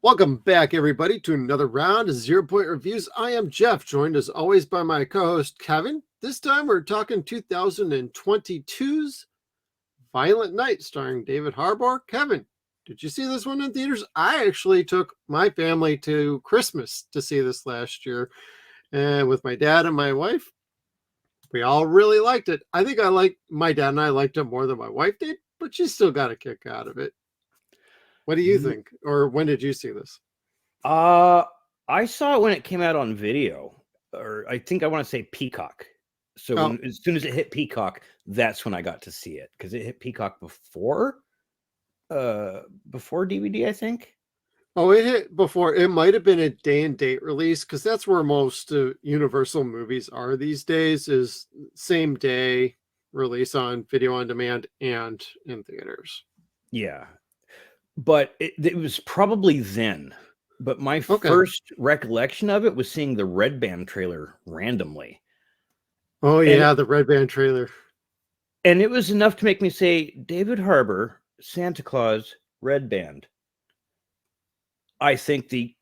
Welcome back, everybody, to another round of 0 Point Reviews. I am Jeff, joined as always by my co-host Kevin. This time we're talking 2022's Violent Night, starring David Harbour. Kevin, did you see this one in theaters? I actually took my family to Christmas to see this last year, and with my dad and my wife, we all really liked it. I think my dad and I liked it more than my wife did, but she still got a kick out of it. What do you think? Or when did you see this? I saw it when it came out on video, or I think I want to say Peacock. So as soon as it hit Peacock, that's when I got to see it, because it hit Peacock before DVD, I think. Oh, it hit before. It might have been a day and date release, because that's where most Universal movies are these days, is same day release on video on demand and in theaters. Yeah. But it was probably then. But my first recollection of it was seeing the Red Band trailer randomly. Oh, yeah, the Red Band trailer. And it was enough to make me say, David Harbour, Santa Claus, Red Band. I think the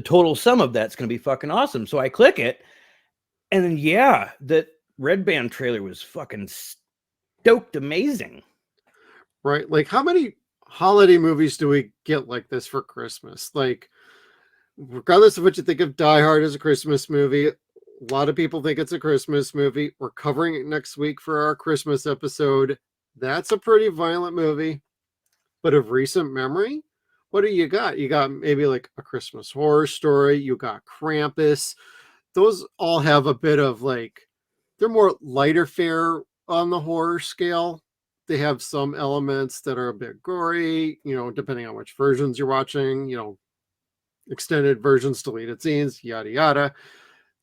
total sum of that's going to be fucking awesome. So I click it. And then, yeah, that Red Band trailer was fucking stoked amazing. Right. Like, how many holiday movies do we get like this for Christmas? Like, regardless of what you think of Die Hard as a Christmas movie, a lot of people think it's a Christmas movie. We're covering it next week for our Christmas episode. That's a pretty violent movie. But of recent memory, what do you got? You got maybe like A Christmas Horror Story. You got Krampus. Those all have a bit of like, they're more lighter fare on the horror scale. They have some elements that are a bit gory, depending on which versions you're watching, extended versions, deleted scenes, yada, yada.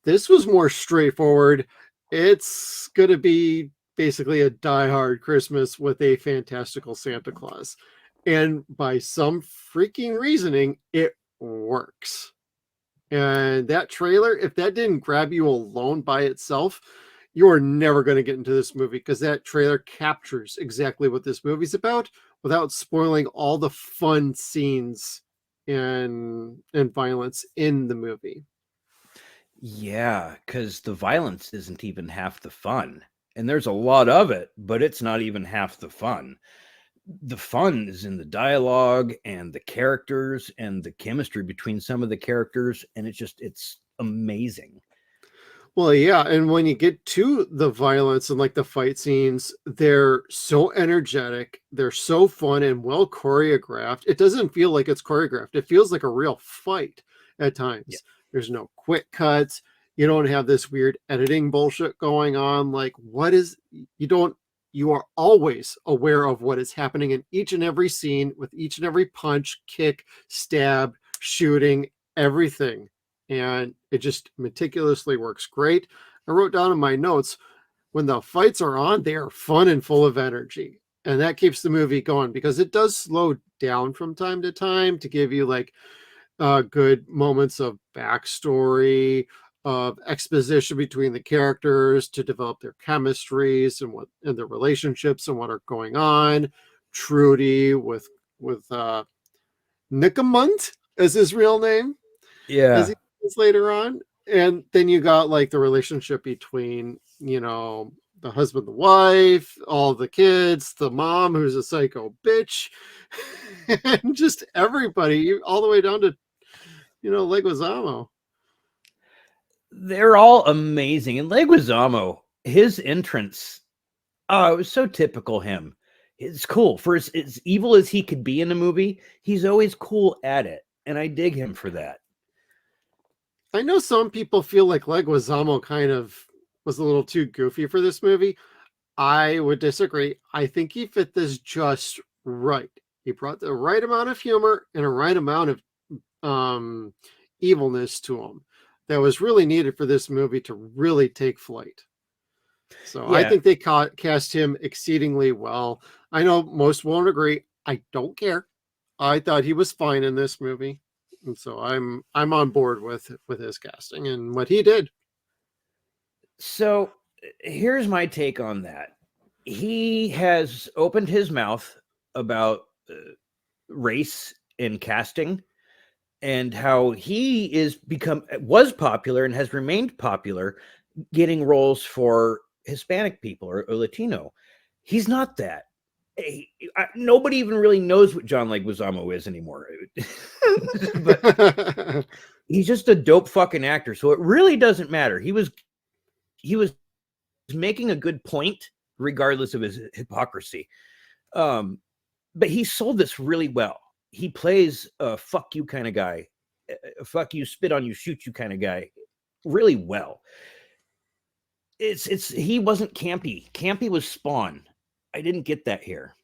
This was more straightforward. It's going to be basically a Die Hard Christmas with a fantastical Santa Claus. And by some freaking reasoning, it works. And that trailer, if that didn't grab you alone by itself, you are never going to get into this movie, because that trailer captures exactly what this movie's about without spoiling all the fun scenes and violence in the movie. Yeah, because the violence isn't even half the fun. And there's a lot of it, but it's not even half the fun. The fun is in the dialogue and the characters and the chemistry between some of the characters. And it's amazing. Well, yeah, and when you get to the violence and like the fight scenes, they're so energetic, they're so fun and well choreographed. It doesn't feel like it's choreographed. It feels like a real fight at times. Yeah. There's no quick cuts. You don't have this weird editing bullshit going on. Like, you are always aware of what is happening in each and every scene, with each and every punch, kick, stab, shooting, everything. And it just meticulously works great. I wrote down in my notes, when the fights are on, they are fun and full of energy. And that keeps the movie going, because it does slow down from time to time to give you like good moments of backstory, of exposition between the characters, to develop their chemistries and their relationships and what are going on. Trudy with Nicomund as his real name. Yeah. Later on, and then you got like the relationship between the husband, the wife, all the kids, the mom who's a psycho bitch, and just everybody, all the way down to Leguizamo. They're all amazing. And Leguizamo, his entrance, it was so typical him. It's cool. For as evil as he could be in a movie, he's always cool at it, and I dig him for that. I know some people feel like Leguizamo kind of was a little too goofy for this movie. I would disagree. I think he fit this just right. He brought the right amount of humor and a right amount of evilness to him that was really needed for this movie to really take flight. So yeah. I think they cast him exceedingly well. I know most won't agree. I don't care. I thought he was fine in this movie. And so I'm on board with his casting and what he did. So here's my take on that. He has opened his mouth about race in casting and how he was popular and has remained popular getting roles for Hispanic people or Latino. He's not that. Nobody even really knows what John Leguizamo is anymore. But he's just a dope fucking actor. So it really doesn't matter. He was making a good point regardless of his hypocrisy. But he sold this really well. He plays a fuck you kind of guy, a fuck you, spit on you, shoot you kind of guy really well. He wasn't campy. Campy was Spawn. I didn't get that here.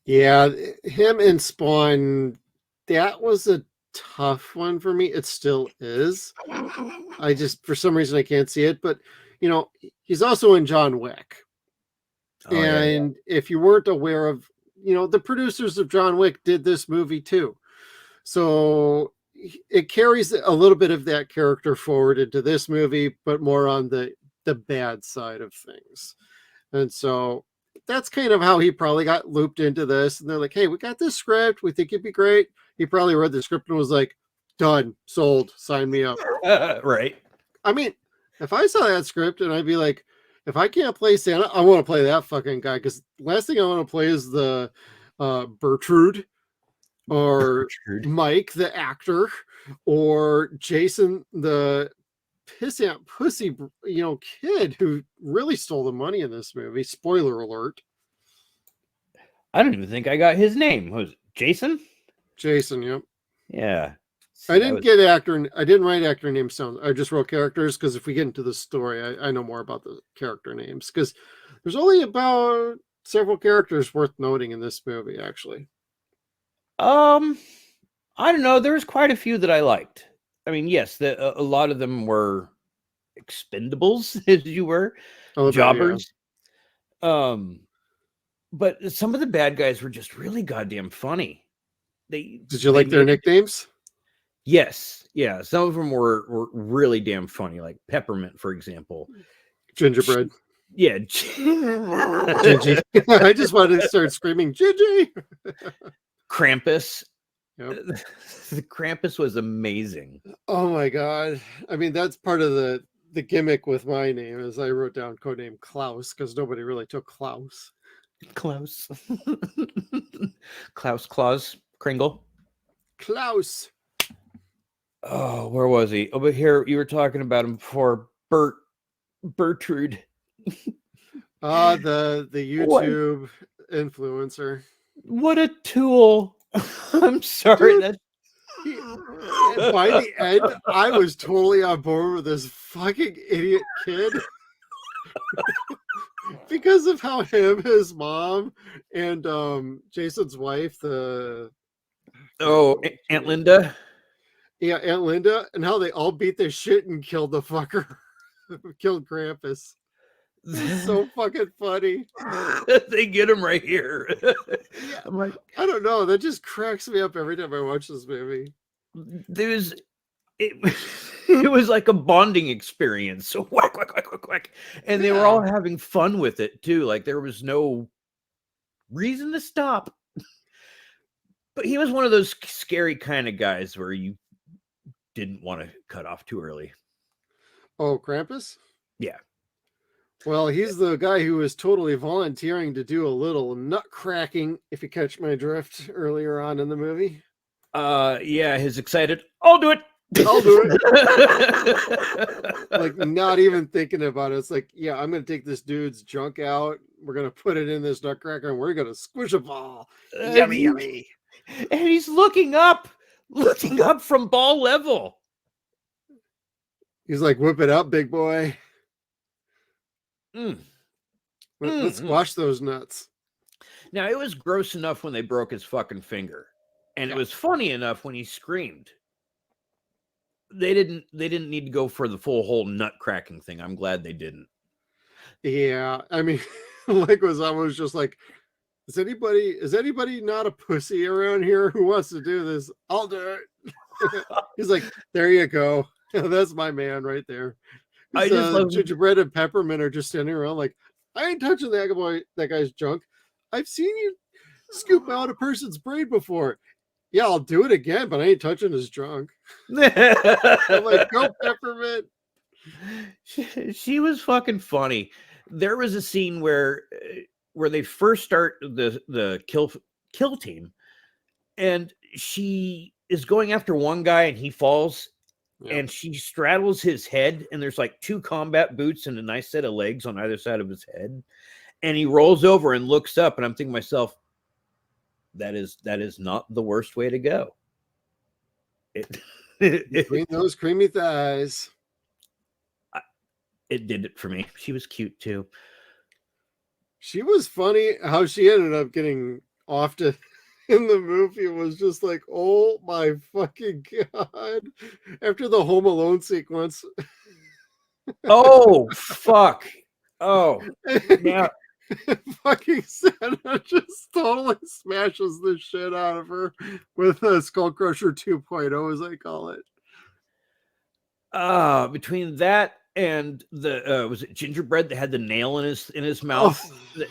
Yeah, him and Spawn, that was a tough one for me. It still is. I just, for some reason, I can't see it. But, you know, he's also in John Wick. Oh, and if you weren't aware of, you know, the producers of John Wick did this movie too. So it carries a little bit of that character forward into this movie, but more on the bad side of things. And so that's kind of how he probably got looped into this. And they're like, hey, we got this script. We think you'd be great. He probably read the script and was like, done, sold, sign me up. Right. I mean, if I saw that script and I'd be like, if I can't play Santa, I want to play that fucking guy. Because last thing I want to play is the Bertrude or Mike, the actor, or Jason, the pissant pussy, you know, kid who really stole the money in this movie. Spoiler alert. I don't even think I got his name. Was it Jason? Jason, yep. Yeah. I didn't get actor. I didn't write actor names down. I just wrote characters because if we get into the story, I know more about the character names because there's only about several characters worth noting in this movie, actually. I don't know. There's quite a few that I liked. I mean, yes, a lot of them were expendables, as you were, jobbers. Yeah. But some of the bad guys were just really goddamn funny. Did you like their nicknames? Yes. Yeah. Some of them were really damn funny, like Peppermint, for example. Gingerbread. Yeah. Gingy. I just wanted to start screaming, Gingy. Krampus. Yep. The Krampus was amazing. Oh my god. I mean, that's part of the gimmick with my name is I wrote down codename Klaus because nobody really took Klaus. Klaus. Klaus Kringle. Klaus. Oh, where was he? Over here, you were talking about him before. Bertrude. The YouTube influencer. What a tool. I'm sorry. Dude, by the end, I was totally on board with this fucking idiot kid. Because of how him, his mom, and Jason's wife, Aunt Linda. Yeah, Aunt Linda, and how they all beat the shit and killed the fucker. Killed Krampus. It's so fucking funny. They get him right here. Yeah. I'm like, I don't know. That just cracks me up every time I watch this movie. It was like a bonding experience. So whack, whack, whack, whack, whack. And they were all having fun with it too. Like there was no reason to stop. But he was one of those scary kind of guys where you didn't want to cut off too early. Oh, Krampus? Yeah. Well, he's the guy who was totally volunteering to do a little nut cracking, if you catch my drift, earlier on in the movie. Yeah, his excited, I'll do it. I'll do it. Like, not even thinking about it. It's like, yeah, I'm going to take this dude's junk out. We're going to put it in this nutcracker and we're going to squish a ball. Yummy, yummy. And he's looking up from ball level. He's like, whip it up, big boy. Let's squash those nuts. Now, it was gross enough when they broke his fucking finger. And it was funny enough when he screamed. They didn't need to go for the full whole nut cracking thing. I'm glad they didn't. Yeah, I mean, like I was just like, is anybody not a pussy around here who wants to do this? I'll do it. He's like, there you go. That's my man right there. I just love Gingerbread and Peppermint are just standing around like, I ain't touching that guy's junk. I've seen you scoop out a person's brain before. Yeah, I'll do it again, but I ain't touching his junk. I'm like, go Peppermint. She was fucking funny. There was a scene where they first start the kill team, and she is going after one guy and he falls, and she straddles his head, and there's like 2 combat boots and a nice set of legs on either side of his head, and he rolls over and looks up, and I'm thinking to myself, that is not the worst way to go. Between those creamy thighs. It did it for me. She was cute too. She was funny. How she ended up getting offed in the movie was just like, oh my fucking God. After the Home Alone sequence. Oh, fuck. Oh, yeah. Fucking Santa just totally smashes the shit out of her with a Skull Crusher 2.0, as I call it. Between that and the was it Gingerbread that had the nail in his mouth? Oh,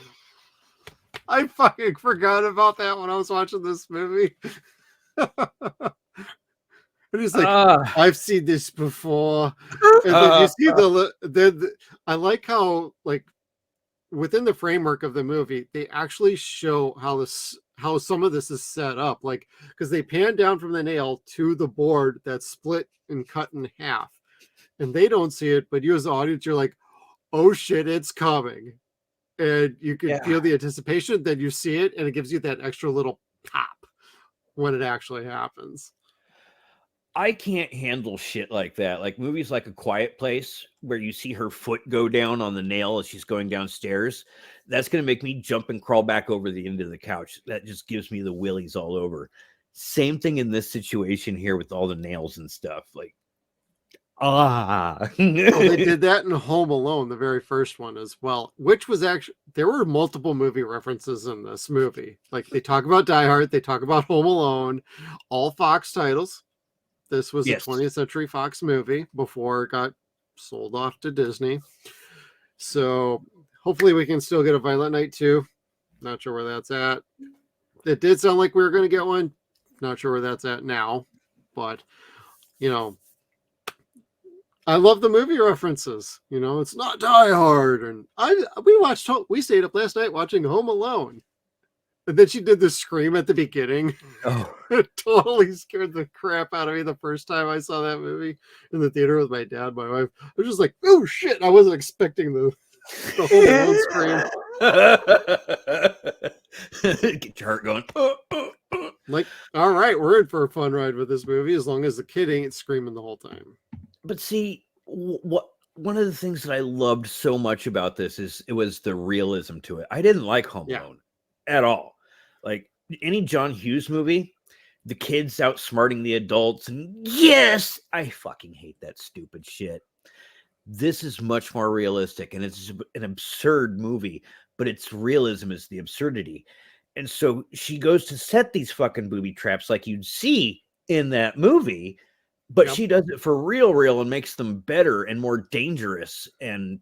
I fucking forgot about that when I was watching this movie. And he's like, I've seen this before. And then you see I like how, like, within the framework of the movie, they actually show how some of this is set up, like, because they pan down from the nail to the board that's split and cut in half, and they don't see it, but you as the audience, you're like, oh shit, it's coming, and you can feel the anticipation. Then you see it, and it gives you that extra little pop when it actually happens. I can't handle shit like that. Like movies like A Quiet Place, where you see her foot go down on the nail as she's going downstairs. That's going to make me jump and crawl back over the end of the couch. That just gives me the willies all over. Same thing in this situation here with all the nails and stuff. Like, Well, they did that in Home Alone, the very first one as well, which was actually, there were multiple movie references in this movie. Like, they talk about Die Hard, they talk about Home Alone, all Fox titles. This was a 20th Century Fox movie before it got sold off to Disney. So hopefully we can still get a Violent Night 2. Not sure where that's at. It did sound like we were going to get one. Not sure where that's at now. But, you know, I love the movie references. You know, it's not Die Hard. And we stayed up last night watching Home Alone. And then she did the scream at the beginning. Oh. It totally scared the crap out of me the first time I saw that movie in the theater with my dad and my wife. I was just like, oh shit, I wasn't expecting the Home Alone scream. Get your heart going. Like, all right, we're in for a fun ride with this movie as long as the kid ain't screaming the whole time. But see, one of the things that I loved so much about this is it was the realism to it. I didn't like Home Alone at all. Like any John Hughes movie, the kids outsmarting the adults, and yes, I fucking hate that stupid shit. This is much more realistic, and it's an absurd movie, but its realism is the absurdity. And so she goes to set these fucking booby traps like you'd see in that movie, but she does it for real and makes them better and more dangerous and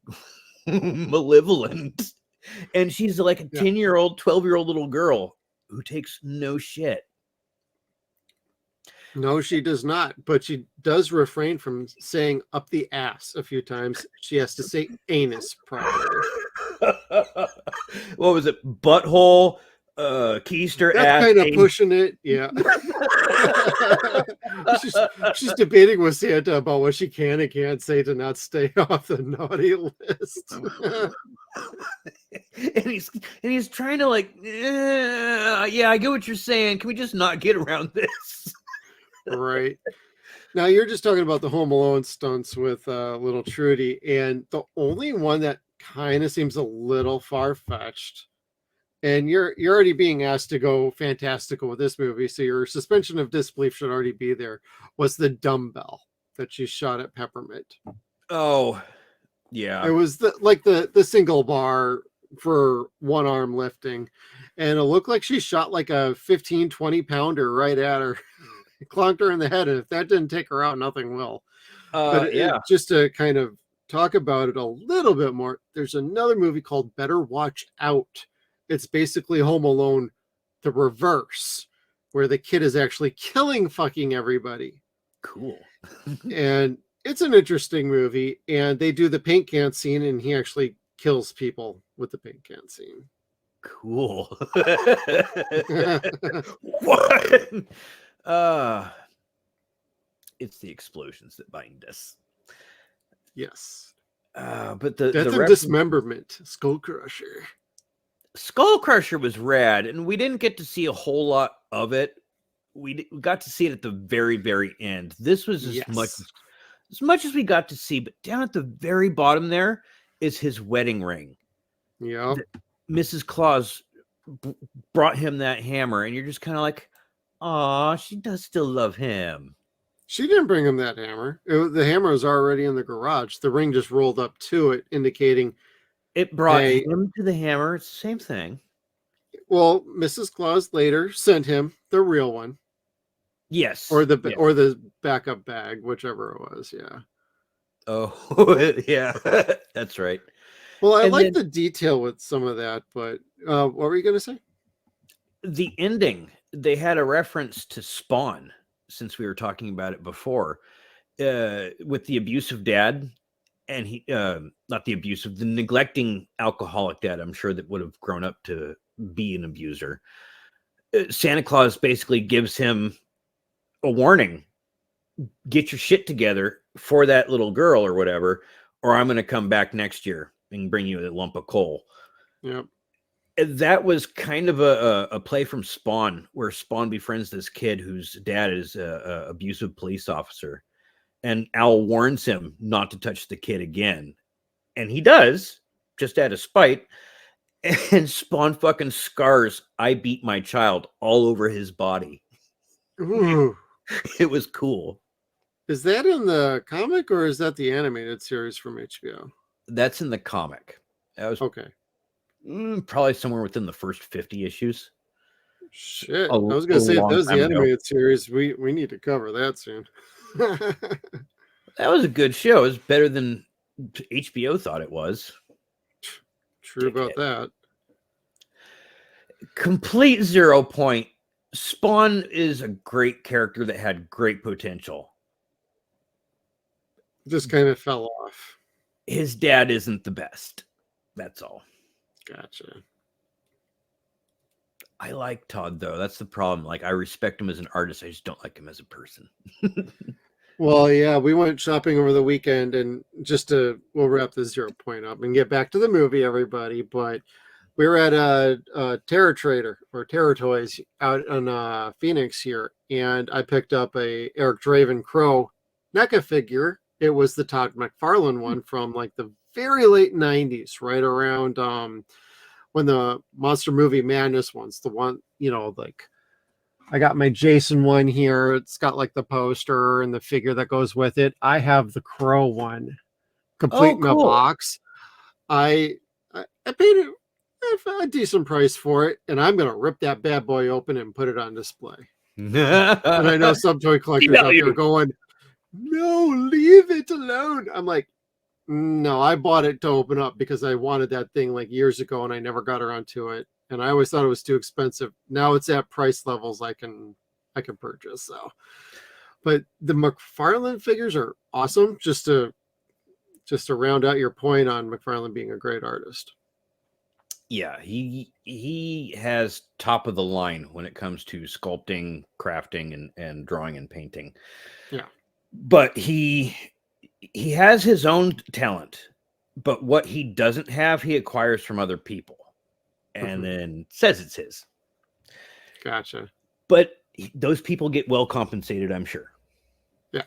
malevolent. And she's like a 10-year-old, 12-year-old little girl who takes no shit. No, she does not. But she does refrain from saying up the ass a few times. She has to say anus properly. What was it? Butthole, keister, that's ass. Kind of pushing it. Yeah. she's debating with Santa about what she can and can't say to not stay off the naughty list. and he's trying to like, yeah, I get what you're saying. Can we just not get around this? Right. Now you're just talking about the Home Alone stunts with little Trudy, and the only one that kind of seems a little far-fetched, and you're already being asked to go fantastical with this movie, so your suspension of disbelief should already be there, was the dumbbell that she shot at Peppermint. Oh, yeah. It was the single bar for one arm lifting, and it looked like she shot like a 15-20 pounder right at her. He clonked her in the head, and if that didn't take her out, nothing will. But Yeah. just to kind of talk about it a little bit more, there's another movie called Better Watch Out. It's basically Home Alone, the reverse, where the kid is actually killing fucking everybody. Cool. And it's an interesting movie. And they do the paint can scene, and he actually kills people with the paint can scene. Cool. What? It's the explosions that bind us. Yes. But the Death and reference- Dismemberment, Skull Crusher. Skull Crusher was rad, and we didn't get to see a whole lot of it. We got to see it at the very, very end. This was as much as we got to see, but down at the very bottom there is his wedding ring. Yeah. Mrs. Claus brought him that hammer, and you're just kind of like, "Aw, she does still love him." She didn't bring him that hammer. The hammer was already in the garage. The ring just rolled up to it, indicating it brought him to the hammer. It's the same thing. Well, Mrs. Claus later sent him the real one. Yes. Or the backup bag, whichever it was. Yeah. Oh, yeah. That's right. Well, I like the detail with some of that, but what were you going to say? The ending, they had a reference to Spawn, since we were talking about it before, with the abusive dad, and he, not the abusive, the neglecting alcoholic dad, I'm sure, that would have grown up to be an abuser. Santa Claus basically gives him a warning: get your shit together for that little girl or whatever, or I'm going to come back next year and bring you a lump of coal. Yep. That was kind of a play from Spawn, where Spawn befriends this kid whose dad is a abusive police officer, and Al warns him not to touch the kid again, and he does, just out of spite. And Spawn fucking scars "I beat my child" all over his body. Ooh. It was cool. Is that in the comic, or is that the animated series from HBO? That's in the comic. That was okay. Probably somewhere within the first 50 issues. Shit. I was going to say, if that was the animated series, we need to cover that soon. That was a good show. It was better than HBO thought it was. True about that. Complete 0 Point. Spawn is a great character that had great potential. Just kind of fell off. His dad isn't the best. That's all. Gotcha. I like Todd, though. That's the problem. Like, I respect him as an artist. I just don't like him as a person. Well, yeah, we went shopping over the weekend, and we'll wrap this 0 Point up and get back to the movie, everybody. But we were at a Terror Trader or Terror Toys out in Phoenix here, and I picked up a Eric Draven Crow NECA figure. It was the Todd McFarlane one from like the very late 90s, right around when the Monster Movie Madness ones, the one, like I got my Jason one here. It's got like the poster and the figure that goes with it. I have the Crow one complete in a box. I paid a decent price for it, and I'm gonna rip that bad boy open and put it on display. And I know some toy collectors out there going, "No, leave it alone." I'm like, no, I bought it to open up because I wanted that thing like years ago, and I never got around to it. And I always thought it was too expensive. Now it's at price levels I can purchase. So, but the McFarlane figures are awesome. Just to round out your point on McFarlane being a great artist. Yeah, he has top of the line when it comes to sculpting, crafting, and drawing and painting. Yeah, but he has his own talent. But what he doesn't have, he acquires from other people, and then says it's his. Gotcha. But those people get well compensated, I'm sure. Yeah.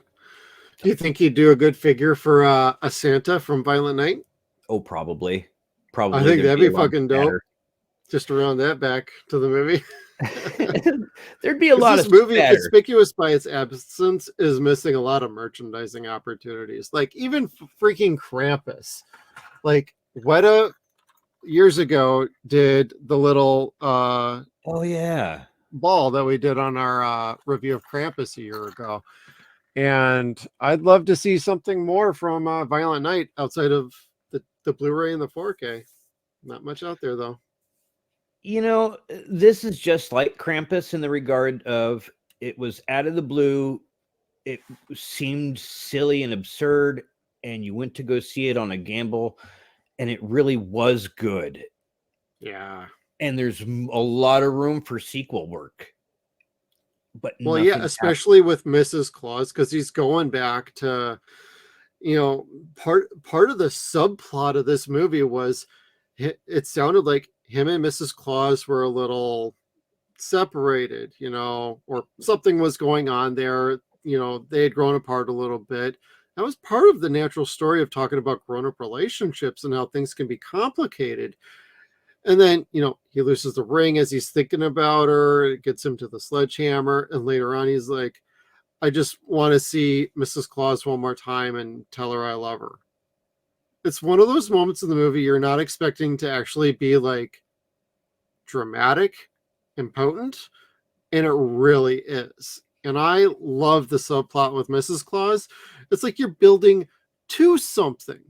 Do you think he'd do a good figure for a Santa from Violent Night? Oh, probably. I think that'd be fucking dope. Just around that back to the movie. There'd be a lot of this movie, conspicuous by its absence, is missing a lot of merchandising opportunities. Like even freaking Krampus. Like Weta years ago did the little oh yeah, ball that we did on our review of Krampus a year ago. And I'd love to see something more from Violent Night outside of the Blu-ray and the 4K. Not much out there, though. You know, this is just like Krampus in the regard of it was out of the blue. It seemed silly and absurd, and you went to go see it on a gamble, and it really was good. Yeah. And there's a lot of room for sequel work. But well, yeah, especially with Mrs. Claus, because he's going back to, part of the subplot of this movie was it sounded like him and Mrs. Claus were a little separated, or something was going on there. They had grown apart a little bit. That was part of the natural story of talking about grown-up relationships and how things can be complicated. And then, he loses the ring as he's thinking about her. It gets him to the sledgehammer. And later on, he's like, I just want to see Mrs. Claus one more time and tell her I love her. It's one of those moments in the movie you're not expecting to actually be like dramatic and potent. And it really is. And I love the subplot with Mrs. Claus. It's like you're building to something.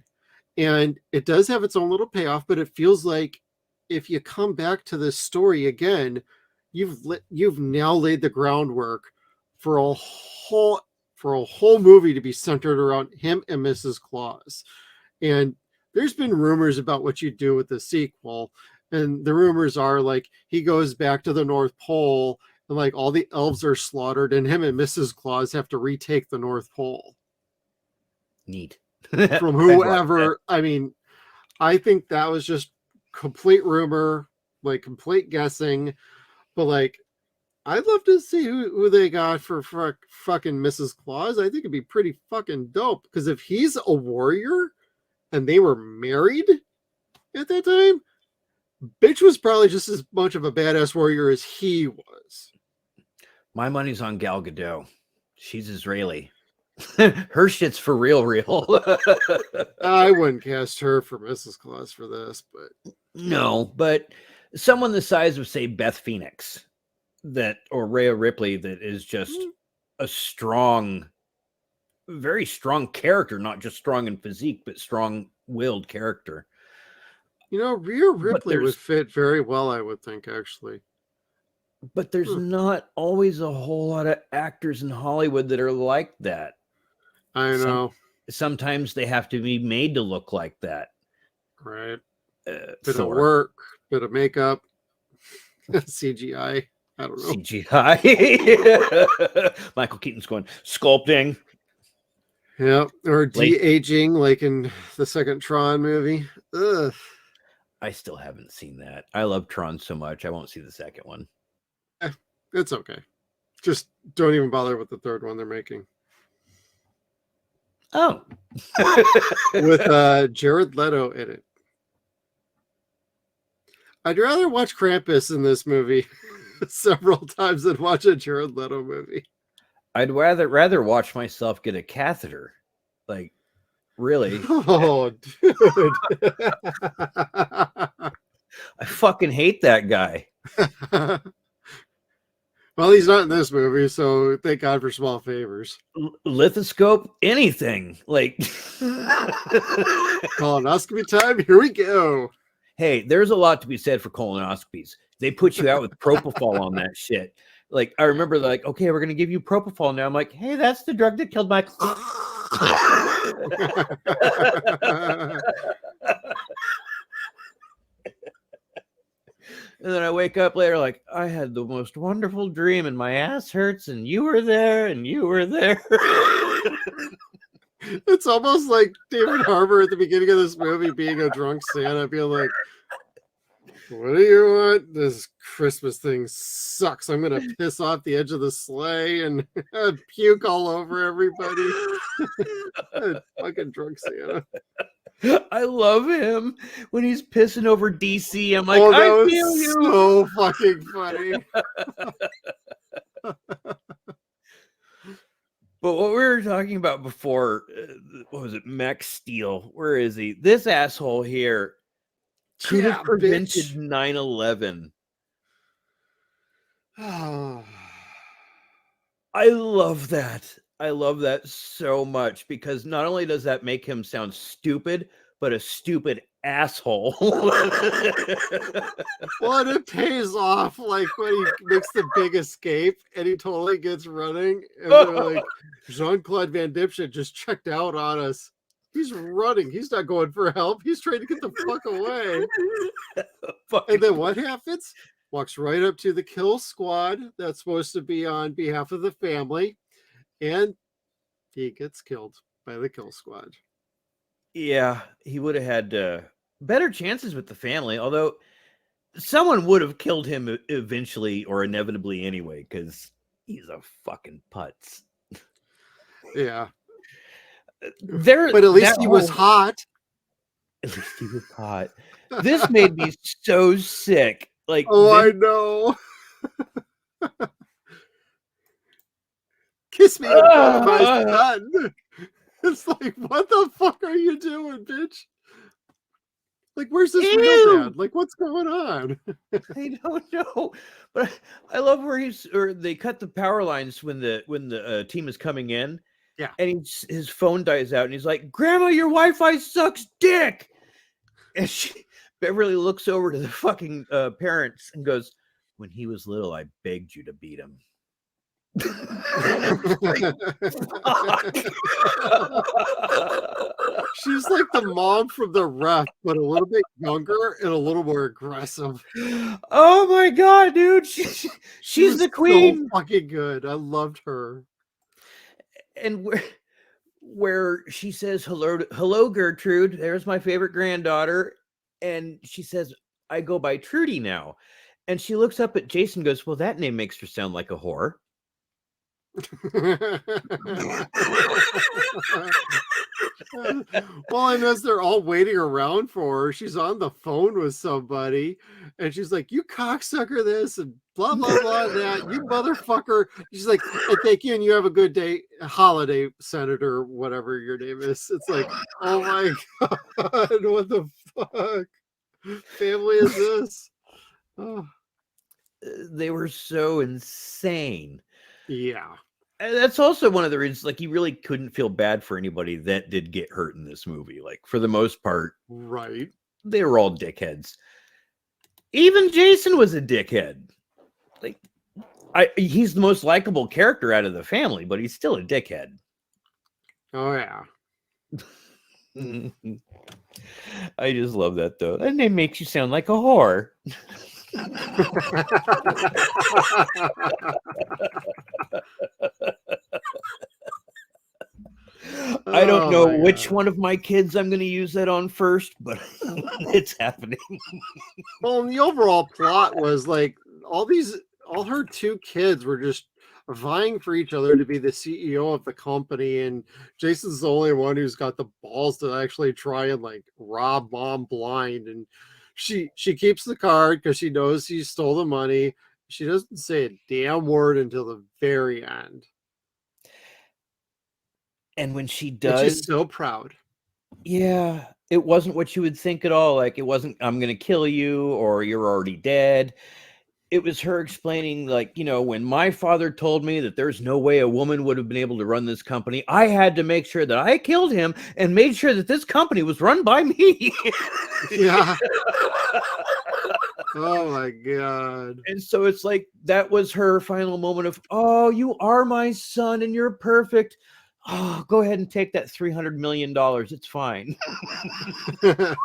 And it does have its own little payoff, but it feels like if you come back to this story again, you've now laid the groundwork for a whole movie to be centered around him and Mrs. Claus. And there's been rumors about what you do with the sequel, and the rumors are like he goes back to the North Pole and like all the elves are slaughtered, and him and Mrs. Claus have to retake the North Pole. Neat. From whoever. I mean, I think that was just complete rumor, like complete guessing, but like I'd love to see who they got for fucking Mrs. Claus. I think it'd be pretty fucking dope, because if he's a warrior and they were married at that time, bitch was probably just as much of a badass warrior as he was. My money's on Gal Gadot. She's Israeli. Her shit's for real. I wouldn't cast her for Mrs. Claus for this, but no, but someone the size of, say, Beth Phoenix, or Rhea Ripley, that is just a strong, very strong character, not just strong in physique, but strong-willed character. Rhea Ripley would fit very well, I would think, actually. But there's not always a whole lot of actors in Hollywood that are like that. I know. Sometimes they have to be made to look like that. Right. Bit of work, bit of makeup, CGI. I don't know. CGI. Michael Keaton's going sculpting. Yeah, or de-aging, like in the second Tron movie. Ugh. I still haven't seen that. I love Tron so much, I won't see the second one. It's okay. Just don't even bother with the third one they're making. Oh. With Jared Leto in it. I'd rather watch Krampus in this movie several times than watch a Jared Leto movie. I'd rather watch myself get a catheter. Like, really? Oh, dude. I fucking hate that guy. Well, he's not in this movie, so thank God for small favors. Lithoscope, anything. Like, colonoscopy time, here we go. Hey, there's a lot to be said for colonoscopies. They put you out with propofol on that shit. Like, I remember, like, okay, we're going to give you propofol now. I'm like, hey, that's the drug that killed my... And then I wake up later like, I had the most wonderful dream and my ass hurts and you were there and you were there. It's almost like David Harbour at the beginning of this movie being a drunk Santa, being like, what do you want? This Christmas thing sucks. I'm going to piss off the edge of the sleigh and puke all over everybody. Fucking drunk Santa. I love him when he's pissing over DC. I'm like, that I was feel you. So fucking funny. But what we were talking about before, what was it? Max Steel. Where is he? This asshole here could have prevented 9/11. I love that. I love that so much because not only does that make him sound stupid, but a stupid asshole. Well, and it pays off, like when he makes the big escape and he totally gets running, and they're like, Jean-Claude Van Damme just checked out on us. He's running. He's not going for help. He's trying to get the fuck away. And then what happens? Walks right up to the kill squad that's supposed to be on behalf of the family, and he gets killed by the kill squad. Yeah, he would have had better chances with the family, although someone would have killed him eventually or inevitably anyway, because he's a fucking putz. Yeah. But at least he was hot. At least he was hot. This made me so sick. Like, I know. Kiss me in front of my son. It's like, what the fuck are you doing, bitch? Like, where's this real dad? Like, what's going on? I don't know, but I love where they cut the power lines when the team is coming in. Yeah, and his phone dies out, and he's like, "Grandma, your Wi-Fi sucks dick." And Beverly looks over to the fucking parents and goes, "When he was little, I begged you to beat him." She's like the mom from The Ref, but a little bit younger and a little more aggressive. Oh my god, dude! She's the queen. So fucking good. I loved her. And where she says, hello, Gertrude. There's my favorite granddaughter. And she says, I go by Trudy now. And she looks up at Jason and goes, well, that name makes her sound like a whore. Well, and as they're all waiting around for her, she's on the phone with somebody, and she's like, "You cocksucker, this and blah blah blah that, you motherfucker." She's like, "And thank you, and you have a good day, holiday, Senator, whatever your name is." It's like, oh my god, what the fuck family is this? Oh. They were so insane. Yeah. And that's also one of the reasons, like, you really couldn't feel bad for anybody that did get hurt in this movie. Like, for the most part, right, they were all dickheads. Even Jason was a dickhead. Like, he's the most likable character out of the family, but he's still a dickhead. Oh yeah. I just love that though. That name makes you sound like a whore. I don't know which one of my kids I'm going to use that on first, but it's happening. Well, and the overall plot was like all her two kids were just vying for each other to be the CEO of the company, and Jason's the only one who's got the balls to actually try and like rob mom blind. And she keeps the card because she knows he stole the money. She doesn't say a damn word until the very end. And when she does, and she's so proud. Yeah, it wasn't what you would think at all. Like, it wasn't, I'm going to kill you or you're already dead. It was her explaining, like, you know, when my father told me that there's no way a woman would have been able to run this company, I had to make sure that I killed him and made sure that this company was run by me. Yeah. Oh my god. And so it's like, that was her final moment of, oh, you are my son and you're perfect. Oh, go ahead and take that $300 million. It's fine. That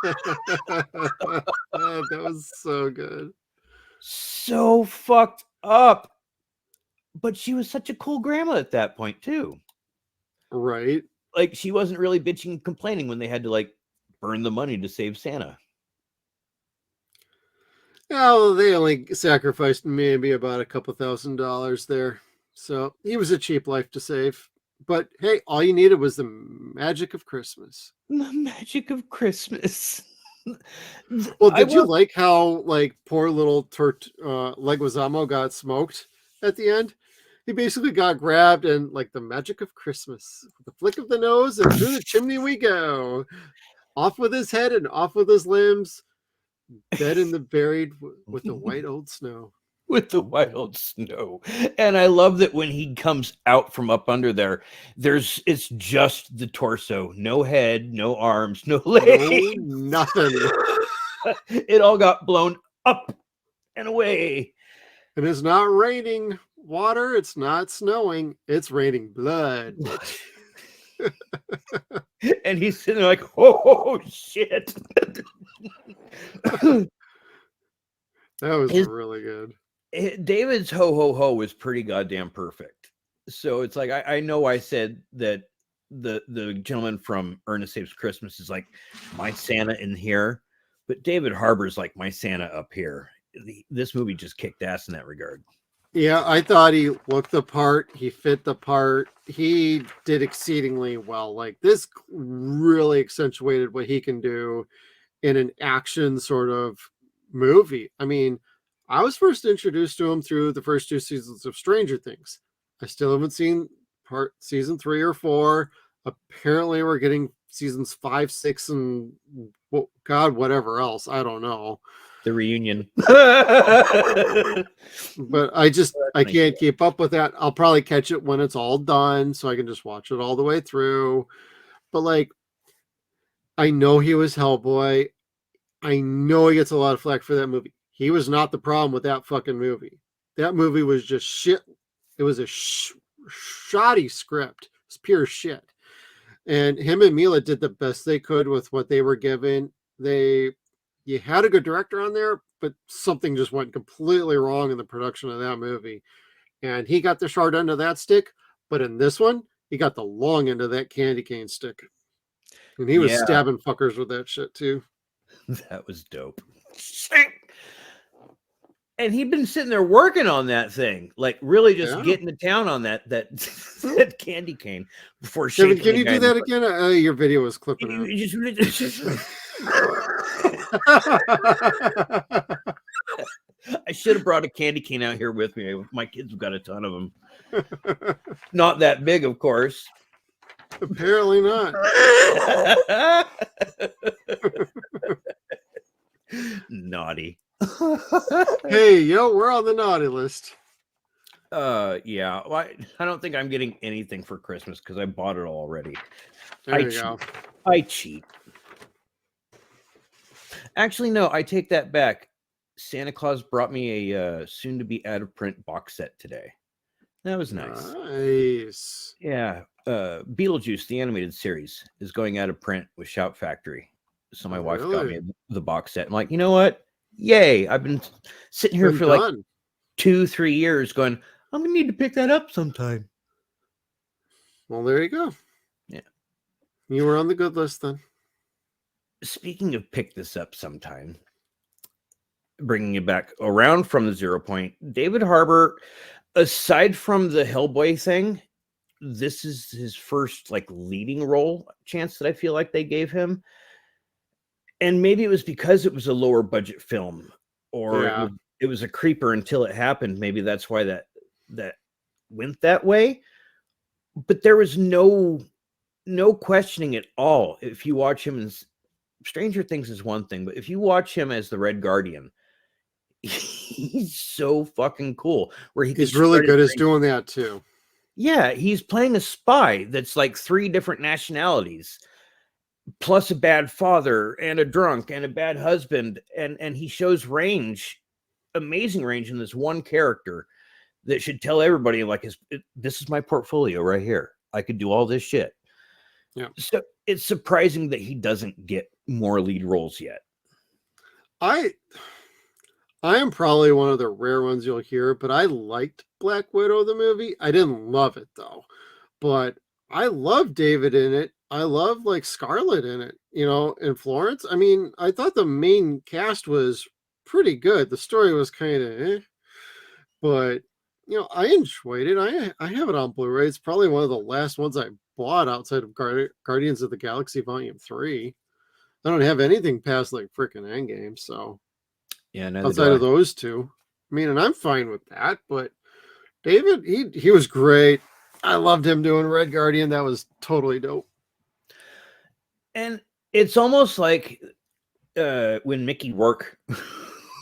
was so good. So fucked up. But she was such a cool grandma at that point, too. Right. Like, she wasn't really bitching and complaining when they had to, like, burn the money to save Santa. Yeah, well, they only sacrificed maybe about a couple $1,000 there. So he was a cheap life to save. But hey, all you needed was the magic of Christmas. The magic of Christmas. Well, did you like how like poor little Leguizamo got smoked at the end? He basically got grabbed and like the magic of Christmas. With the flick of the nose and through the chimney we go. Off with his head and off with his limbs. Dead and buried with the white old snow. with the wild snow. And I love that when he comes out from up under there, it's just the torso, no head, no arms, no legs, no, nothing. It all got blown up and away. It is not raining water, it's not snowing, it's raining blood. And he's sitting there like, oh shit. That was really good. David's ho ho ho was pretty goddamn perfect. So it's like I know I said that the gentleman from Ernest Saves Christmas is like my Santa in here, but David Harbour's like my Santa up here. This movie just kicked ass in that regard. Yeah, I thought he looked the part. He fit the part. He did exceedingly well. Like, this really accentuated what he can do in an action sort of movie. I mean, I was first introduced to him through the first 2 seasons of Stranger Things. I still haven't seen season 3 or 4. Apparently, we're getting seasons 5, 6, and whatever else. I don't know. The reunion. But I can't keep up with that. I'll probably catch it when it's all done so I can just watch it all the way through. But like, I know he was Hellboy. I know he gets a lot of flack for that movie. He was not the problem with that fucking movie. That movie was just shit. It was a shoddy script. It's pure shit. And him and Mila did the best they could with what they were given. You had a good director on there, but something just went completely wrong in the production of that movie. And he got the short end of that stick, but in this one, he got the long end of that candy cane stick. And he was stabbing fuckers with that shit too. That was dope. And he'd been sitting there working on that thing, like really just getting to town on that candy cane before. Kevin, can you do that again? Your video was clipping out. I should have brought a candy cane out here with me. My kids have got a ton of them. Not that big, of course. Apparently not. Naughty. Hey, we're on the naughty list. Yeah. Well, I don't think I'm getting anything for Christmas because I bought it already. There you go. I cheat. Actually, no, I take that back. Santa Claus brought me a soon-to-be out-of-print box set today. That was nice. Nice. Yeah. Beetlejuice, the animated series, is going out of print with Shout Factory. So my wife got me the box set. I'm like, you know what? Yay. I've been sitting here for like 2-3 years going, I'm going to need to pick that up sometime. Well, there you go. Yeah. You were on the good list then. Speaking of pick this up sometime, bringing it back around from the 0 Point, David Harbour, aside from the Hellboy thing, this is his first like leading role chance that I feel like they gave him. And maybe it was because it was a lower budget film, or it was a creeper until it happened. Maybe that's why that went that way. But there was no questioning at all. If you watch him in Stranger Things is one thing, but if you watch him as the Red Guardian, he's so fucking cool. He's really good at doing that too. Yeah, he's playing a spy that's like 3 different nationalities, plus a bad father and a drunk and a bad husband, and he shows amazing range in this one character that should tell everybody like this is my portfolio right here. I could do all this shit. Yeah. So it's surprising that he doesn't get more lead roles yet. I am probably one of the rare ones you'll hear, but I liked Black Widow, the movie. I didn't love it though, but I love David in it. I love like Scarlett in it, and Florence. I mean, I thought the main cast was pretty good. The story was kind of but I enjoyed it. I have it on Blu-ray. It's probably one of the last ones I bought outside of Guardians of the Galaxy Volume 3. I don't have anything past like freaking Endgame, so yeah, outside of those two. I mean, and I'm fine with that, but David, he was great. I loved him doing Red Guardian. That was totally dope. And it's almost like when Mickey Rourke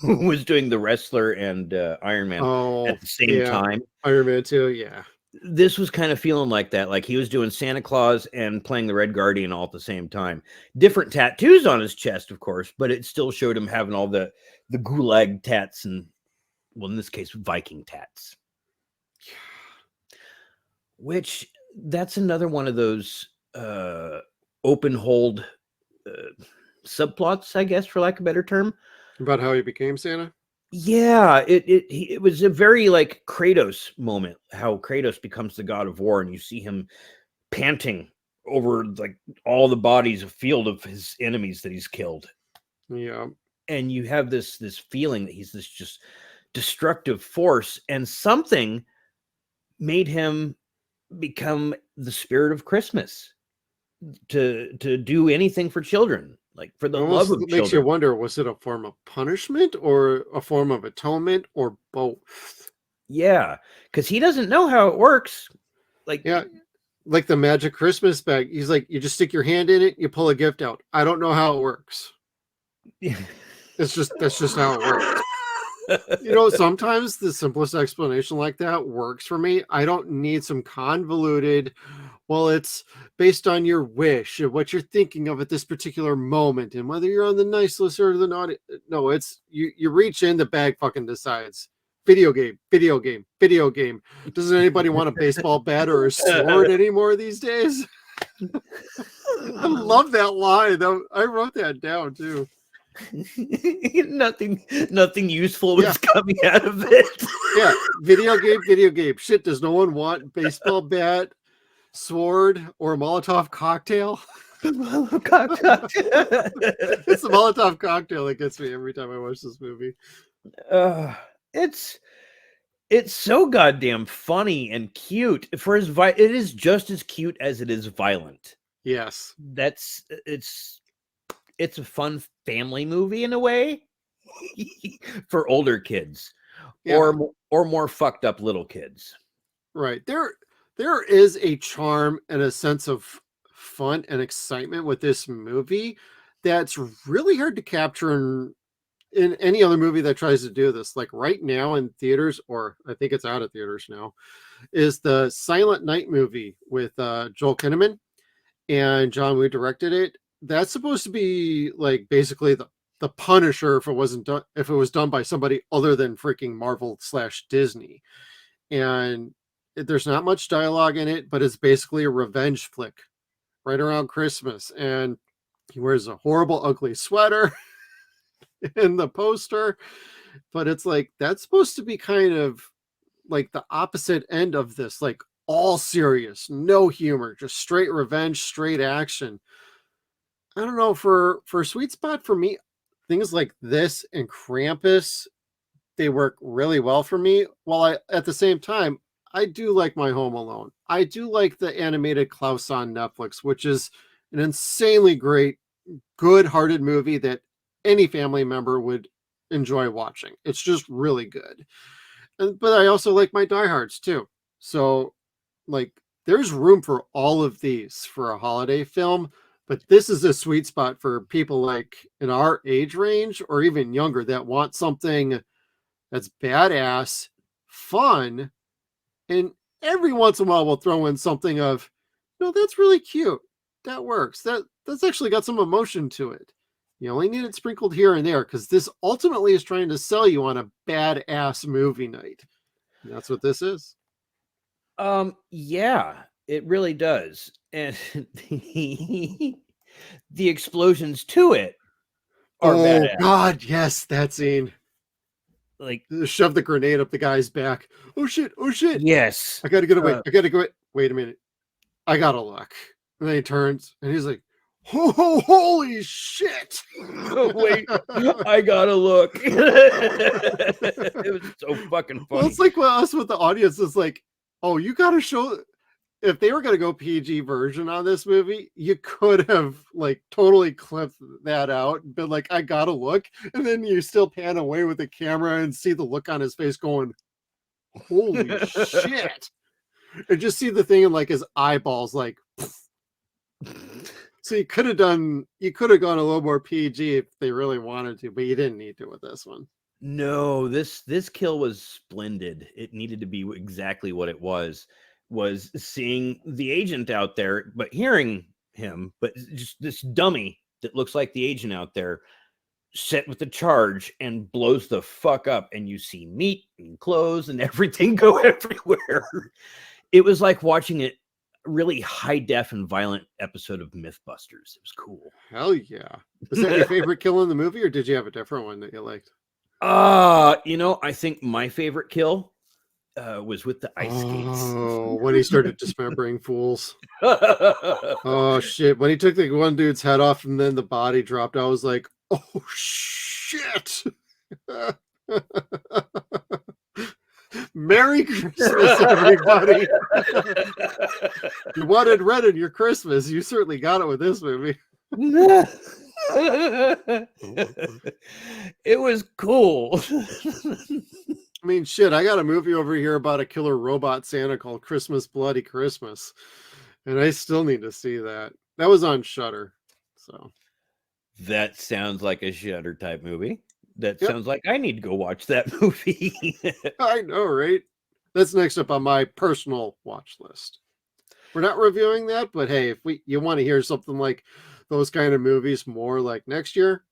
who was doing the wrestler and Iron Man Oh, at the same yeah. time. Iron Man 2, yeah. This was kind of feeling like that. Like he was doing Santa Claus and playing the Red Guardian all at the same time. Different tattoos on his chest, of course, but it still showed him having all the gulag tats and, well, in this case, Viking tats. Which, that's another one of those open hold subplots, I guess, for lack of a better term. About how he became Santa? Yeah, it was a very like Kratos moment, how Kratos becomes the god of war, and you see him panting over like all the bodies, a field of his enemies that he's killed. Yeah. And you have this feeling that he's this just destructive force, and something made him become the spirit of Christmas to do anything for children, like for the love Almost of makes you children. wonder, was it a form of punishment or a form of atonement or both? Yeah, because he doesn't know how it works. Like, Yeah, like the magic Christmas bag. He's like, you just stick your hand in it, you pull a gift out. I don't know how it works. That's just how it works. You know, sometimes the simplest explanation like that works for me. I don't need some convoluted, well, it's based on your wish and what you're thinking of at this particular moment and whether you're on the nice list or the naughty. No, it's you reach in, the bag fucking decides. Video game, video game, video game. Doesn't anybody want a baseball bat or a sword anymore these days? I love that line. I wrote that down too. nothing useful was coming out of it. Yeah, video game. Shit, does no one want baseball bat, sword, or a Molotov cocktail? It's the Molotov cocktail that gets me every time I watch this movie. It's so goddamn funny and cute. It is just as cute as it is violent. Yes, it's a fun family movie in a way for older kids, or more fucked up little kids. Right. There is a charm and a sense of fun and excitement with this movie that's really hard to capture in any other movie that tries to do this. Like right now in theaters, or I think it's out of theaters now, is the Silent Night movie with Joel Kinnaman, and John Woo directed it. That's supposed to be like basically the Punisher if it was done by somebody other than freaking Marvel / Disney. And there's not much dialogue in it, but it's basically a revenge flick right around Christmas. And he wears a horrible, ugly sweater in the poster, but it's like that's supposed to be kind of like the opposite end of this, like all serious, no humor, just straight revenge, straight action. I don't know, for a sweet spot for me, things like this and Krampus, they work really well for me. While at the same time, I do like my Home Alone. I do like the animated Klaus on Netflix, which is an insanely great, good-hearted movie that any family member would enjoy watching. It's just really good. But I also like my diehards too. So, like, there's room for all of these for a holiday film. But this is a sweet spot for people like in our age range or even younger that want something that's badass, fun, and every once in a while we'll throw in something of, no, that's really cute. That works. That's actually got some emotion to it. You only need it sprinkled here and there because this ultimately is trying to sell you on a badass movie night. And that's what this is. Yeah, it really does. And the explosions to it are badass. God, yes, that scene. Like, shove the grenade up the guy's back. Oh shit, yes. I gotta get away. Wait a minute. I gotta look. And then he turns and he's like, oh, holy shit. Wait, I gotta look. It was so fucking funny. Well, it's like us with the audience is like, oh, you gotta show. If they were gonna go PG version on this movie, you could have like totally clipped that out and been like, I gotta look, and then you still pan away with the camera and see the look on his face going, holy shit. And just see the thing in like his eyeballs, like so you could have gone a little more PG if they really wanted to, but you didn't need to with this one. No, this kill was splendid. It needed to be exactly what it was seeing the agent out there, but hearing him, but just this dummy that looks like the agent out there set with the charge and blows the fuck up, and you see meat and clothes and everything go everywhere. It was like watching a really high def and violent episode of Mythbusters. It was cool. Hell yeah. Was that your favorite kill in the movie, or did you have a different one that you liked? I think my favorite kill was with the ice skates. Oh, when he started dismembering fools. Oh shit. When he took the one dude's head off and then the body dropped, I was like, oh shit. Merry Christmas, everybody. You wanted red in your Christmas. You certainly got it with this movie. It was cool. I mean, shit, I got a movie over here about a killer robot Santa called Christmas Bloody Christmas, and I still need to see that. That was on Shudder. So that sounds like a Shudder type movie. That sounds like I need to go watch that movie. I know, right? That's next up on my personal watch list. We're not reviewing that, but hey, if you want to hear something like those kind of movies more like next year,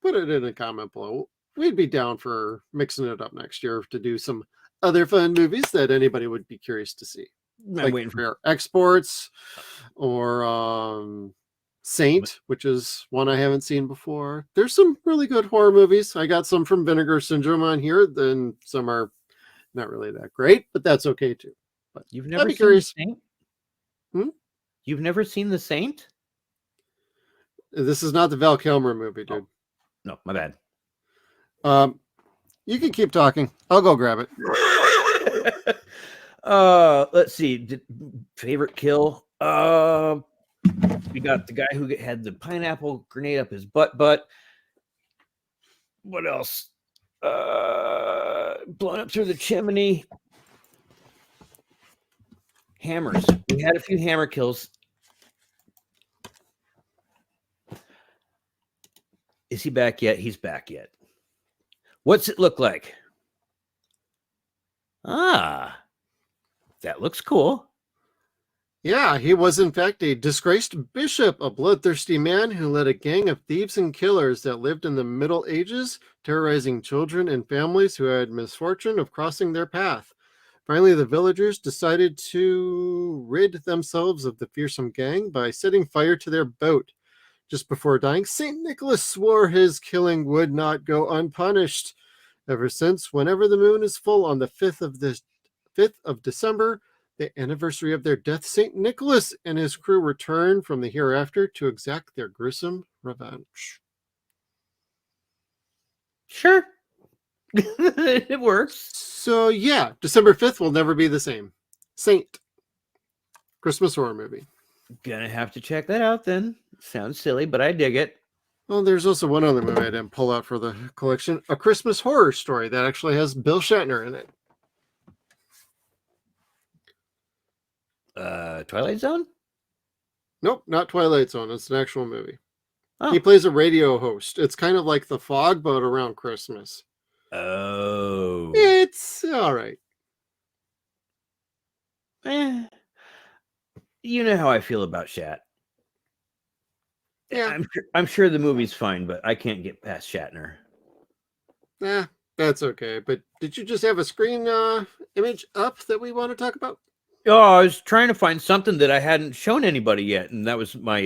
put it in a comment below. We'd be down for mixing it up next year to do some other fun movies that anybody would be curious to see. I'm like waiting for exports or Saint, which is one I haven't seen before. There's some really good horror movies. I got some from Vinegar Syndrome on here. Then some are not really that great, but that's okay too. But you've never seen curious. The Saint? Hmm? You've never seen The Saint? This is not the Val Kilmer movie, dude. Oh, no, my bad. You can keep talking. I'll go grab it. Let's see. Favorite kill. We got the guy who had the pineapple grenade up his butt. What else? Blown up through the chimney. Hammers. We had a few hammer kills. Is he back yet? He's back yet. What's it look like? Ah, that looks cool. Yeah, he was in fact a disgraced bishop, a bloodthirsty man who led a gang of thieves and killers that lived in the Middle Ages, terrorizing children and families who had misfortune of crossing their path. Finally, the villagers decided to rid themselves of the fearsome gang by setting fire to their boat. Just before dying, St. Nicholas swore his killing would not go unpunished. Ever since, whenever the moon is full on the 5th of December, the anniversary of their death, St. Nicholas and his crew return from the hereafter to exact their gruesome revenge. Sure. It works. So yeah, December 5th will never be the same. Saint. Christmas horror movie. Gonna have to check that out then. Sounds silly, but I dig it. Well, there's also one other movie I didn't pull out for the collection. A Christmas Horror Story that actually has Bill Shatner in it. Twilight Zone? Nope, not Twilight Zone. It's an actual movie. Oh. He plays a radio host. It's kind of like The Fog, but around Christmas. Oh. It's all right. You know how I feel about Shat. Yeah. I'm sure the movie's fine, but I can't get past Shatner. Nah, that's okay. But did you just have a screen image up that we want to talk about? Oh, I was trying to find something that I hadn't shown anybody yet, and that was my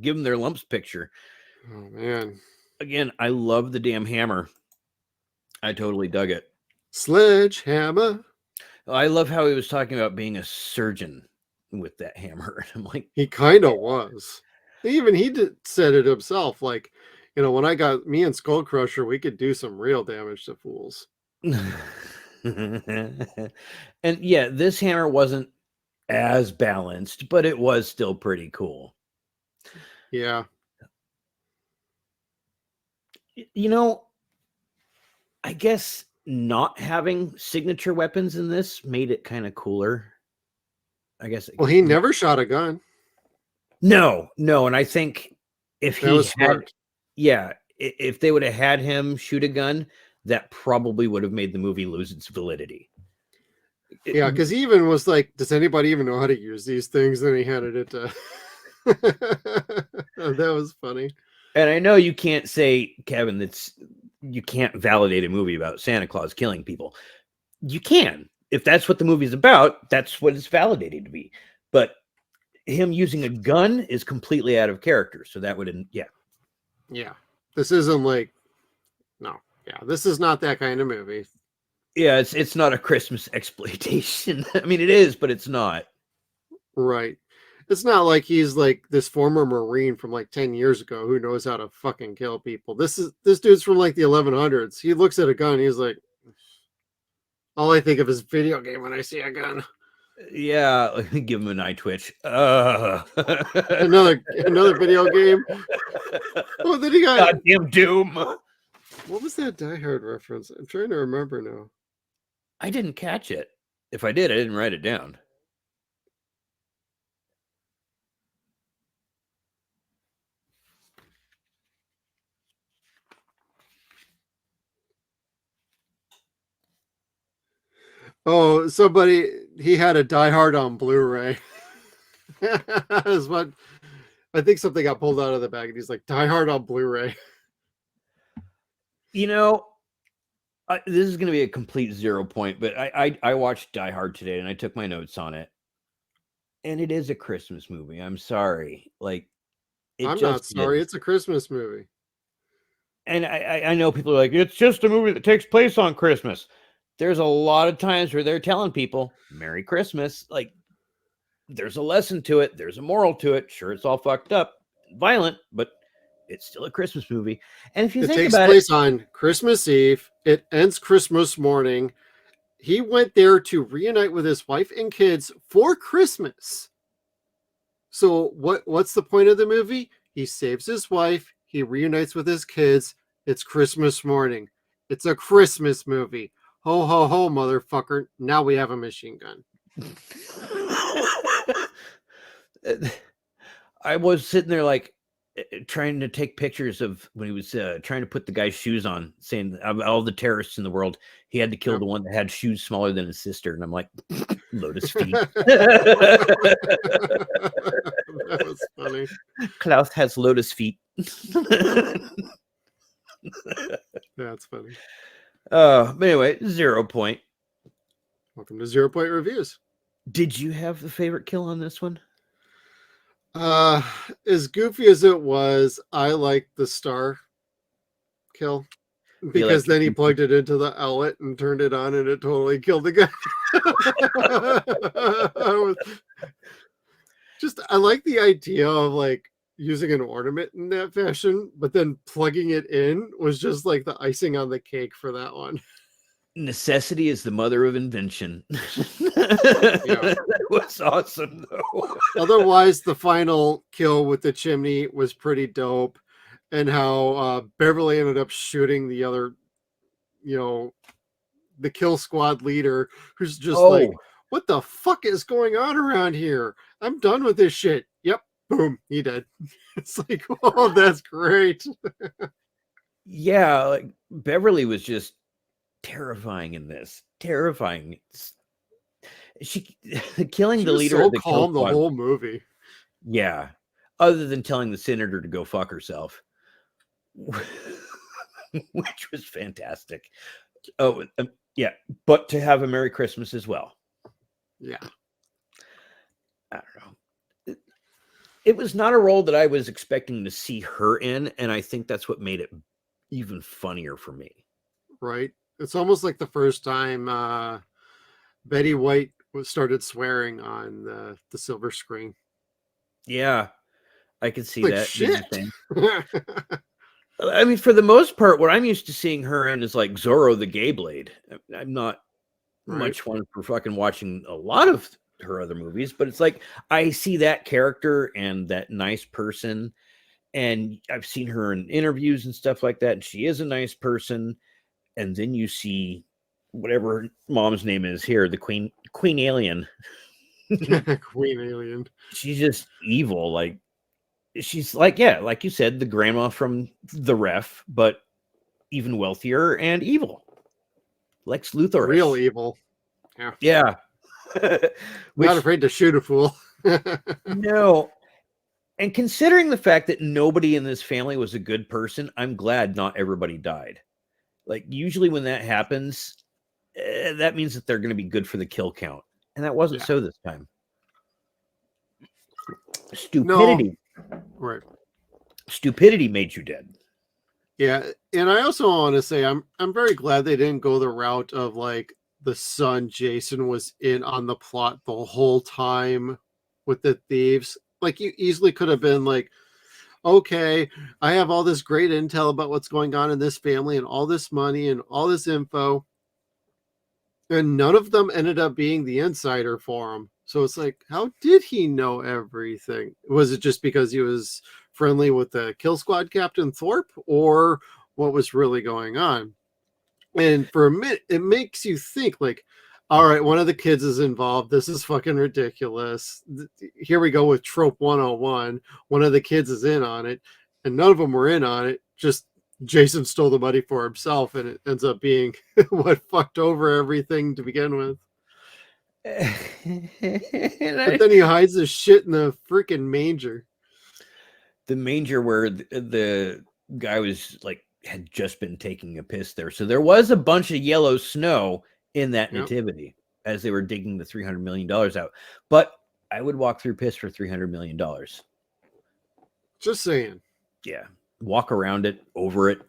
give them their lumps picture. Oh man. Again, I love the damn hammer. I totally dug it. Sledgehammer. I love how he was talking about being a surgeon with that hammer. I'm like, he kind of was. Even he said it himself. Like, when I got me and Skull Crusher, we could do some real damage to fools. And yeah, this hammer wasn't as balanced, but it was still pretty cool. Yeah. I guess not having signature weapons in this made it kind of cooler. I guess. Well, he never shot a gun. No. And I think if that was smart. Yeah, if they would have had him shoot a gun, that probably would have made the movie lose its validity. Yeah, because he even was like, does anybody even know how to use these things? Then he handed it to. That was funny. And I know you can't say, Kevin, you can't validate a movie about Santa Claus killing people. You can. If that's what the movie's about, that's what it's validated to be. But him using a gun is completely out of character. So that would, yeah. Yeah. This isn't like, no. Yeah, this is not that kind of movie. Yeah, it's not a Christmas exploitation. I mean, it is, but it's not. Right. It's not like he's like this former Marine from like 10 years ago who knows how to fucking kill people. This dude's from like the 1100s. He looks at a gun. He's like, all I think of is video game when I see a gun. Yeah, give him an eye twitch. Another video game. Oh, then he got goddamn Doom. What was that Die Hard reference? I'm trying to remember now. I didn't catch it. If I did, I didn't write it down. Oh, he had a Die Hard on Blu-ray. Is what I think something got pulled out of the bag and he's like, Die Hard on Blu-ray. You know, this is going to be a complete 0 point, but I watched Die Hard today and I took my notes on it. And it is a Christmas movie. I'm sorry. Like, I'm not sorry. It's a Christmas movie. And I know people are like, it's just a movie that takes place on Christmas. There's a lot of times where they're telling people, Merry Christmas. Like, there's a lesson to it. There's a moral to it. Sure, it's all fucked up, violent, but it's still a Christmas movie. And if you think about it, it takes place on Christmas Eve. It ends Christmas morning. He went there to reunite with his wife and kids for Christmas. So what's the point of the movie? He saves his wife. He reunites with his kids. It's Christmas morning. It's a Christmas movie. Ho, ho, ho, motherfucker. Now we have a machine gun. I was sitting there like trying to take pictures of when he was trying to put the guy's shoes on, saying of all the terrorists in the world, he had to kill the one that had shoes smaller than his sister. And I'm like, lotus feet. That was funny. Klaus has lotus feet. That's funny. But anyway, 0 point. Welcome to 0 Point Reviews. Did you have the favorite kill on this one? As goofy as it was, I liked the star kill because then he plugged it into the outlet and turned it on and it totally killed the guy. I like the idea of like using an ornament in that fashion, but then plugging it in was just like the icing on the cake for that one. Necessity is the mother of invention. Yeah. That was awesome, though. Otherwise, the final kill with the chimney was pretty dope, and how Beverly ended up shooting the other, the kill squad leader, who's just like, what the fuck is going on around here? I'm done with this shit. Yep. Boom. He did. It's like, oh, that's great. Yeah. Like Beverly was just terrifying in this. Terrifying. She killing the leader of the calm the whole movie. Yeah. Other than telling the senator to go fuck herself. Which was fantastic. Oh, yeah. But to have a Merry Christmas as well. Yeah. I don't know. It was not a role that I was expecting to see her in, and I think that's what made it even funnier for me. Right. It's almost like the first time Betty White started swearing on the silver screen. Yeah, I could see like, that. Shit. I mean, for the most part, what I'm used to seeing her in is like Zorro the Gay Blade. I'm not much one for fucking watching a lot of her other movies, but it's like I see that character and that nice person, and I've seen her in interviews and stuff like that, and she is a nice person. And then you see whatever her mom's name is here, the Queen Alien. Queen Alien. She's just evil. Like she's like, yeah, like you said, the grandma from The Ref, but even wealthier and evil. Lex Luthor. Real evil. Yeah. Yeah. Not afraid to shoot a fool. No. And considering the fact that nobody in this family was a good person, I'm glad not everybody died. Like, usually when that happens, that means that they're going to be good for the kill count. And that wasn't so this time. Stupidity. No. Right. Stupidity made you dead. Yeah. And I also want to say I'm very glad they didn't go the route of like the son Jason was in on the plot the whole time with the thieves. Like, you easily could have been like, okay, I have all this great intel about what's going on in this family and all this money and all this info. And none of them ended up being the insider for him. So it's like, how did he know everything? Was it just because he was friendly with the kill squad captain Thorpe, or what was really going on? And for a minute, it makes you think like, all right, one of the kids is involved. This is fucking ridiculous. Here we go with trope 101. One of the kids is in on it, and none of them were in on it. Just Jason stole the money for himself, and it ends up being what fucked over everything to begin with. But then he hides his shit in the freaking manger. The manger where the guy was like, had just been taking a piss there. So there was a bunch of yellow snow in that nativity as they were digging the $300 million out. But I would walk through piss for $300 million. Just saying. Yeah. Walk around it, over it.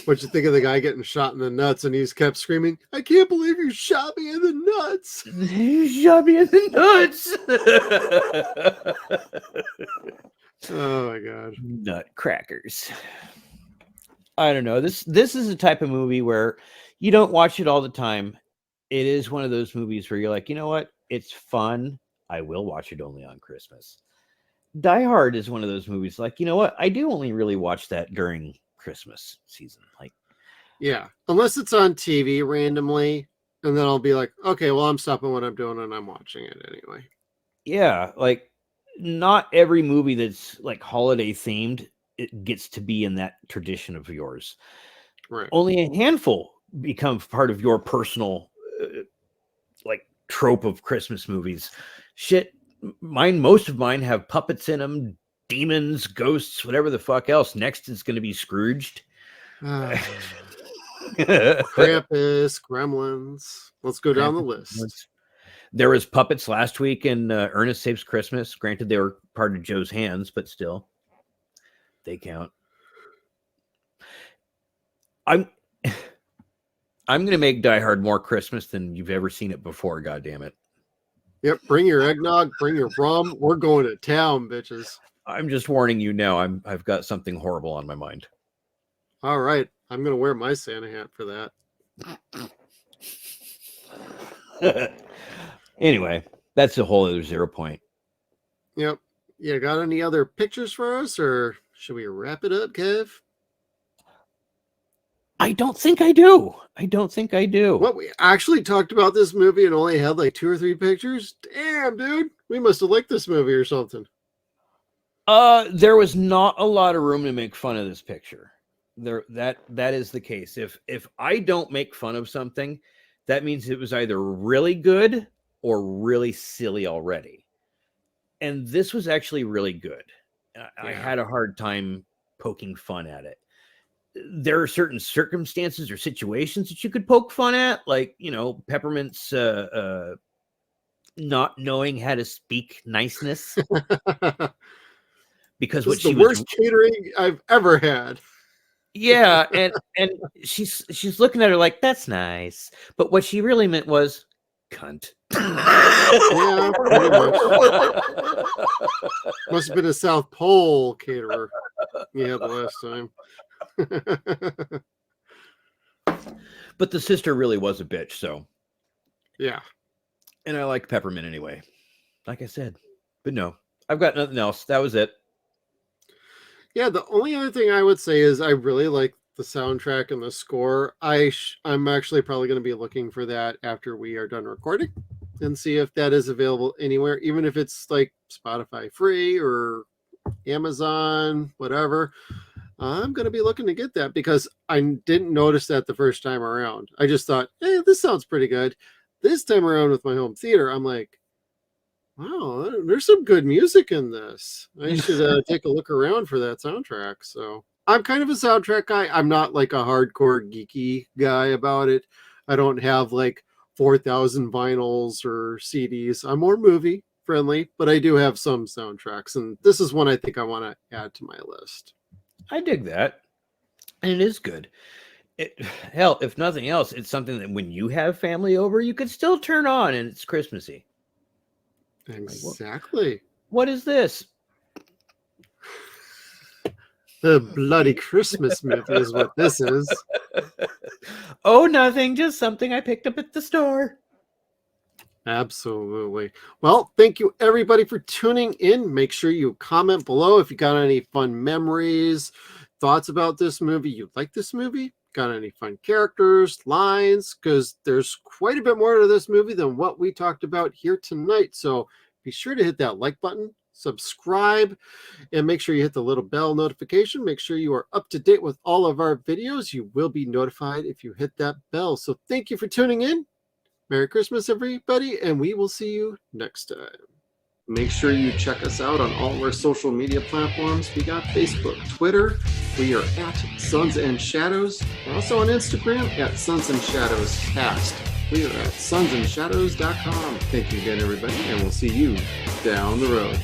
What'd you think of the guy getting shot in the nuts, and he's kept screaming, I can't believe you shot me in the nuts. You shot me in the nuts. Oh my God. Nutcrackers. I don't know. This is a type of movie where you don't watch it all the time. It is one of those movies where you're like, you know what? It's fun. I will watch it only on Christmas. Die Hard is one of those movies like, you know what? I do only really watch that during Christmas season. Like, yeah, unless it's on TV randomly, and then I'll be like, okay, well, I'm stopping what I'm doing and I'm watching it anyway. Yeah, like not every movie that's like holiday themed, it gets to be in that tradition of yours. Right. Only a handful become part of your personal like trope of Christmas movies. Shit, most of mine have puppets in them, demons, ghosts, whatever the fuck else. Next is going to be Scrooged. Krampus, Gremlins. Let's go down the list. There was puppets last week in Ernest Saves Christmas. Granted, they were part of Joe's hands, but still, they count. I'm going to make Die Hard more Christmas than you've ever seen it before. God damn it! Yep, bring your eggnog, bring your rum. We're going to town, bitches. I'm just warning you now. I've got something horrible on my mind. All right, I'm going to wear my Santa hat for that. Anyway, that's a whole other 0 Point. Yep. Yeah, got any other pictures for us, or should we wrap it up, Kev? I don't think I do. What, we actually talked about this movie and only had like 2 or 3 pictures? Damn, dude. We must have liked this movie or something. There was not a lot of room to make fun of this picture. That is the case. If I don't make fun of something, that means it was either really good or really silly already. And this was actually really good. I had a hard time poking fun at it. There are certain circumstances or situations that you could poke fun at, like, you know, Peppermint's not knowing how to speak niceness. Because this is the worst catering I've ever had. Yeah, and she's looking at her like, that's nice. But what she really meant was cunt. Yeah, pretty much. Must have been a South Pole caterer you had the last time. But the sister really was a bitch, so yeah. And I like Peppermint anyway, like I said. But no, I've got nothing else. That was it. Yeah, the only other thing I would say is I really like the soundtrack and the score. I'm actually probably going to be looking for that after we are done recording and see if that is available anywhere, even if it's like Spotify free or Amazon, whatever. I'm going to be looking to get that because I didn't notice that the first time around. I just thought, hey, this sounds pretty good. This time around with my home theater, I'm like, wow, there's some good music in this. I should take a look around for that soundtrack. So I'm kind of a soundtrack guy. I'm not like a hardcore geeky guy about it. I don't have like 4,000 vinyls or CDs. I'm more movie friendly, but I do have some soundtracks. And this is one I think I want to add to my list. I dig that. And it is good. Hell, if nothing else, it's something that when you have family over, you could still turn on and it's Christmassy. Exactly. What is this? The bloody Christmas movie is what this is. Oh, nothing. Just something I picked up at the store. Absolutely. Well, thank you everybody for tuning in. Make sure you comment below if you got any fun memories, thoughts about this movie. You like this movie? Got any fun characters, lines? Because there's quite a bit more to this movie than what we talked about here tonight. So be sure to hit that like button, subscribe, and make sure you hit the little bell notification. Make sure you are up to date with all of our videos. You will be notified if you hit that bell. So thank you for tuning in. Merry Christmas, everybody, and we will see you next time. Make sure you check us out on all of our social media platforms. We got Facebook, Twitter. We are at Suns and Shadows. We're also on Instagram at Suns and Shadows Cast. We are at SunsAndShadows.com. Thank you again, everybody, and we'll see you down the road.